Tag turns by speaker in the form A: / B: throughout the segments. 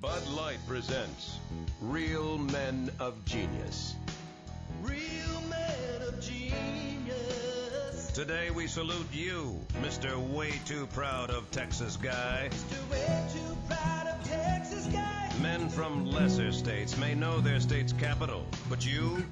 A: Bud Light presents Real Men of Genius.
B: Real men of genius.
A: Today we salute you, Mr. Way Too Proud of Texas Guy.
B: Mr. Way Too Proud of Texas Guy.
A: Men from lesser states may know their state's capital, but you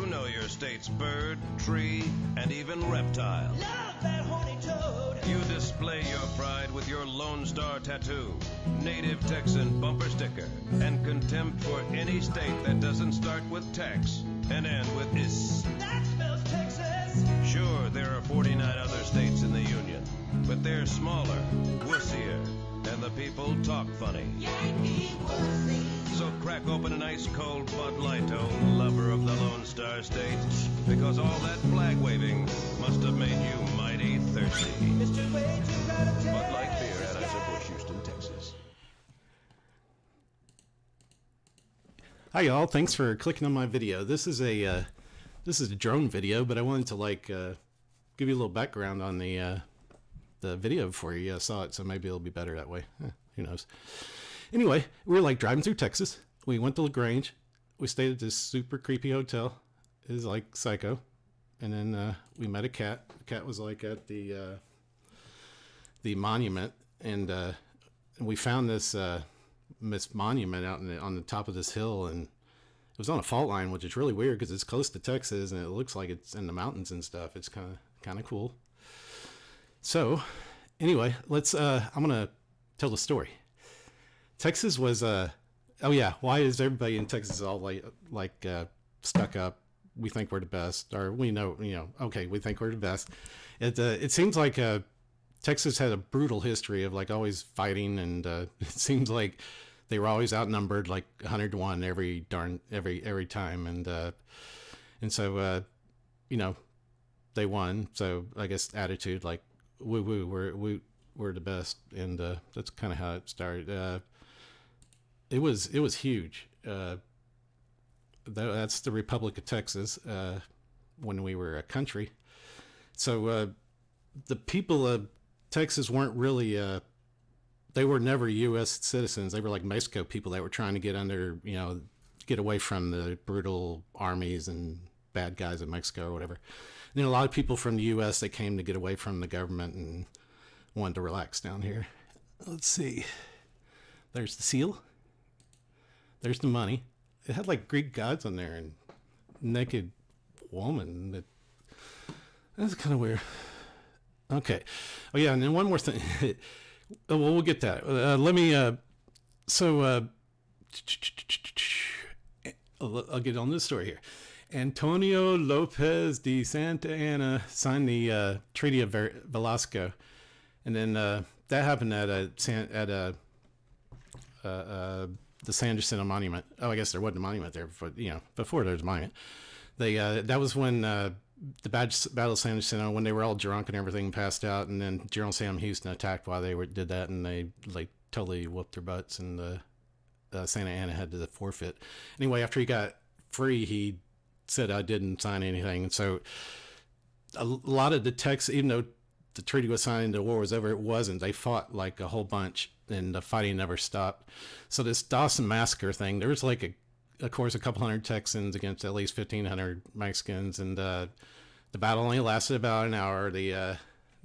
A: know your state's bird, tree, and even reptile.
B: Love that horny toad.
A: You display your pride with your Lone Star tattoo, native Texan bumper sticker, and contempt for any state that doesn't start with Tex and end with is.
B: That spells Texas.
A: Sure, there are 49 other states in the Union, but they're smaller, wussier, and the people talk funny.
B: Yankee wussy.
A: So crack open an ice cold Bud Light, oh lover of the Lone Star State, because all that flag waving must have made you mighty thirsty.
B: Mr. Way Too Proud of Texas.
A: Bud Light beer, Anheuser-Busch, Houston, Texas.
C: Hi y'all, thanks for clicking on my video. This is a drone video, but I wanted to give you a little background on the video before you saw it, so maybe it'll be better that way. Who knows? Anyway, we were driving through Texas. We went to LaGrange. We stayed at this super creepy hotel. It was like psycho. And then we met a cat. The cat was at the monument, and we found this monument out on the top of this hill, and it was on a fault line, which is really weird because it's close to Texas and it looks like it's in the mountains and stuff. It's kind of cool. So anyway, I'm gonna tell the story. Texas was oh yeah, why is everybody in Texas all stuck up? We think we're the best, or we know, okay, we think we're the best. It seems like Texas had a brutal history of always fighting, and it seems like they were always outnumbered 100 to 1 every time, and so they won. So I guess attitude we're the best, and that's kind of how it started. It was huge. That's the Republic of Texas when we were a country. So the people of Texas weren't really they were never U.S. citizens. They were like Mexico people that were trying to get get away from the brutal armies and bad guys in Mexico or whatever. And then a lot of people from the U.S. they came to get away from the government and wanted to relax down here. Let's see. There's the seal. There's the money. It had Greek gods on there and naked woman. That's kind of weird. Okay. Oh yeah, and then one more thing. Well, we'll get that. Let me. I'll get on this story here. Antonio Lopez de Santa Anna signed the Treaty of Velasco, and then that happened at the San Jacinto Monument. Oh, I guess there wasn't a monument there before there was a monument. That was when the Battle of San Jacinto, when they were all drunk and everything, passed out, and then General Sam Houston attacked while they did that, and they totally whooped their butts, and Santa Anna had to forfeit. Anyway, after he got free, he said, I didn't sign anything. And so a lot of the text, even though the treaty was signed and the war was over, it wasn't. They fought a whole bunch, and the fighting never stopped. So this Dawson Massacre thing, there was of course, a couple hundred Texans against at least 1,500 Mexicans, and the battle only lasted about an hour. The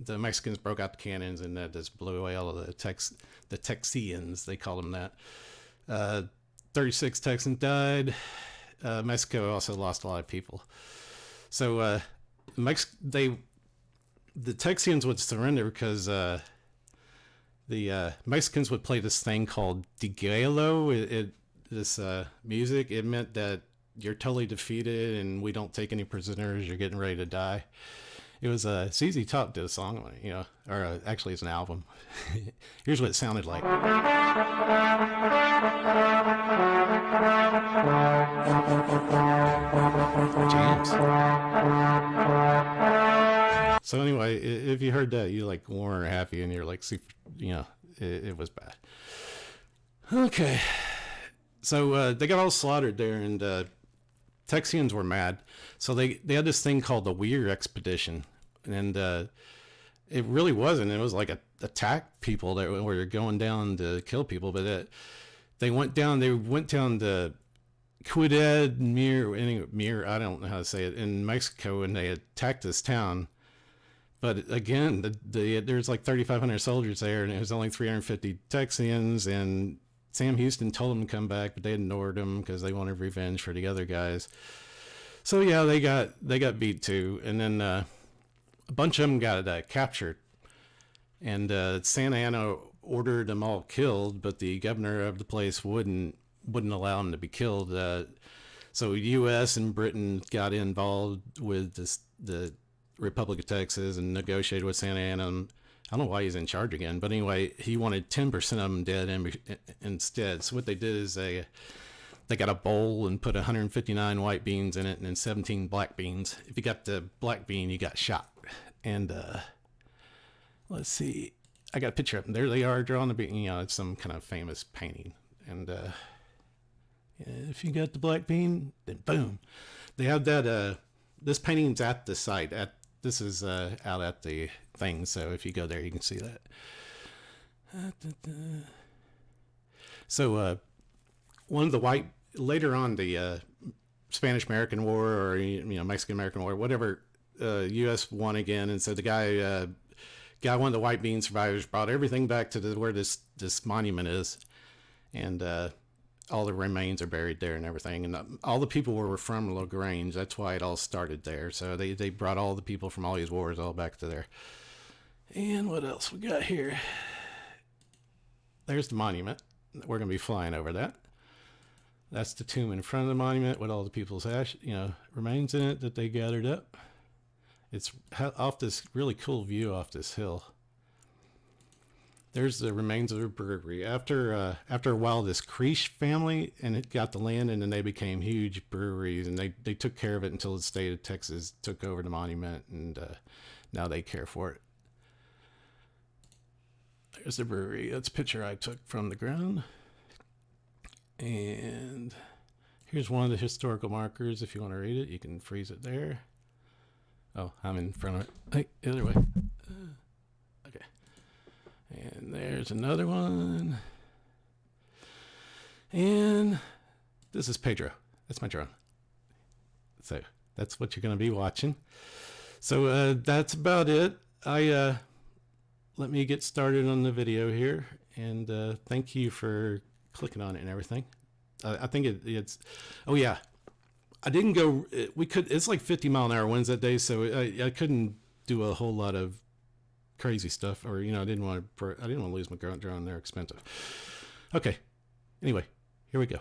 C: Mexicans broke out the cannons, and that just blew away all of the Texians. They called them that. 36 Texans died. Mexico also lost a lot of people. So the Texians would surrender because the Mexicans would play this thing called Diguelo. This music, it meant that you're totally defeated and we don't take any prisoners, you're getting ready to die. It was CZ Top did a song on it, or actually it's an album. Here's what it sounded like. Jams. So anyway, if you heard that, you weren't happy and you're super, it was bad. Okay. So they got all slaughtered there, and Texians were mad. So they had this thing called the Weir Expedition, and it really wasn't. It was attack people that were going down to kill people, but They went down to Ciudad Mir, I don't know how to say it, in Mexico, and they attacked this town. But again, there's like 3,500 soldiers there, and it was only 350 Texians, and Sam Houston told them to come back, but they ignored him because they wanted revenge for the other guys. So yeah, they got beat too, and then a bunch of them got captured, and Santa Anna ordered them all killed, but the governor of the place wouldn't allow them to be killed. So U.S. and Britain got involved with the Republic of Texas and negotiated with Santa Anna. I don't know why he's in charge again, but anyway, he wanted 10% of them dead instead. So what they did is they got a bowl and put 159 white beans in it and then 17 black beans. If you got the black bean, you got shot. And let's see, I got a picture of them. There they are drawing the bean. You know, it's some kind of famous painting. And if you got the black bean, then boom. They have that. This painting's at the site. This is out at the thing. So if you go there, you can see that. So one of the white, later on the Spanish-American War, or Mexican-American War, whatever, U.S. won again, and so the guy, one of the white bean survivors, brought everything back to where this monument is, and all the remains are buried there and everything, and all the people were from LaGrange. That's why it all started there. So they brought all the people from all these wars all back to there. And what else we got here? There's the monument. We're going to be flying over that. That's the tomb in front of the monument with all the people's remains in it that they gathered up. It's off this really cool view off this hill. There's the remains of a brewery. After a while, this Creech family, and it got the land, and then they became huge breweries, and they took care of it until the state of Texas took over the monument, and now they care for it. There's the brewery. That's a picture I took from the ground. And here's one of the historical markers. If you want to read it, you can freeze it there. Oh, I'm in front of it. Hey, other way. Okay. And there's another one. And this is Pedro. That's my drone. So that's what you're going to be watching. So that's about it. Let me get started on the video here. And thank you for clicking on it and everything. I think it's, oh yeah, I didn't go, it's like 50-mile-an-hour winds that day, so I couldn't do a whole lot of crazy stuff, or I didn't want to lose my drone. They're expensive. Okay, anyway, here we go.